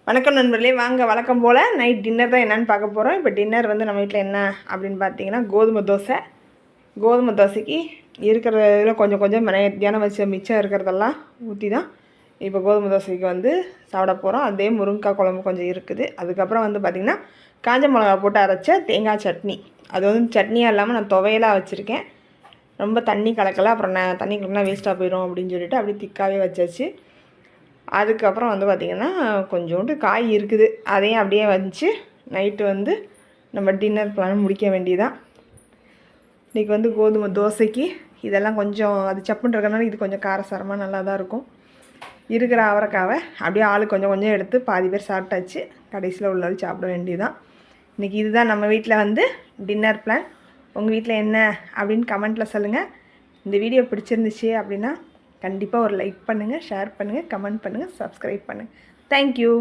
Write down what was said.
வணக்கம் நண்பர்களே, வாங்க வழக்கம் போல் நைட் டின்னர் தான் என்னென்னு பார்க்க போகிறோம். இப்போ டின்னர் வந்து நம்ம வீட்டில் என்ன அப்படின்னு பார்த்தீங்கன்னா, கோதுமை தோசைக்கு இருக்கிறதுல கொஞ்சம் கொஞ்சம் மத்தியானம் வச்ச மிச்சம் இருக்கிறதெல்லாம் ஊற்றி தான் இப்போ கோதுமை தோசைக்கு வந்து சாப்பிட போகிறோம். அதே முருங்கைக்காய் குழம்பு கொஞ்சம் இருக்குது. அதுக்கப்புறம் வந்து பார்த்திங்கன்னா காஞ்ச மிளகா போட்டு அரைச்ச தேங்காய் சட்னி. அது வந்து சட்னியாக இல்லாமல் நான் துவையலாக வச்சுருக்கேன். ரொம்ப தண்ணி கலக்கலை, அப்புறம் நான் தண்ணி கலக்கினா வேஸ்ட்டாக போயிடும் அப்படின்னு சொல்லிட்டு அப்படியே திக்காகவே வச்சாச்சு. அதுக்கப்புறம் வந்து பார்த்திங்கன்னா கொஞ்சோண்டு காய் இருக்குது, அதையும் அப்படியே வச்சு நைட்டு வந்து நம்ம டின்னர் பிளான் முடிக்க வேண்டியதான். இன்றைக்கி வந்து கோதுமை தோசைக்கு இதெல்லாம் கொஞ்சம் அது சப்புன்னு இருக்கிறனால இது கொஞ்சம் காரசாரமாக நல்லா தான் இருக்கும். இருக்கிற அவரைக்காவை அப்படியே ஆள் கொஞ்சம் கொஞ்சம் எடுத்து பாதி பேர் சாப்பிட்டாச்சு. கடைசியில் உள்ளது சாப்பிட வேண்டியதான். இன்றைக்கி இதுதான் நம்ம வீட்டில் வந்து டின்னர் பிளான். உங்கள் வீட்டில் என்ன அப்படின்னு கமெண்ட்டில் சொல்லுங்கள். இந்த வீடியோ பிடிச்சிருந்துச்சு அப்படின்னா கண்டிப்பாக ஒரு லைக் பண்ணுங்கள், ஷேர் பண்ணுங்கள், கமெண்ட் பண்ணுங்கள், சப்ஸ்கிரைப் பண்ணுங்கள். தேங்க்யூ.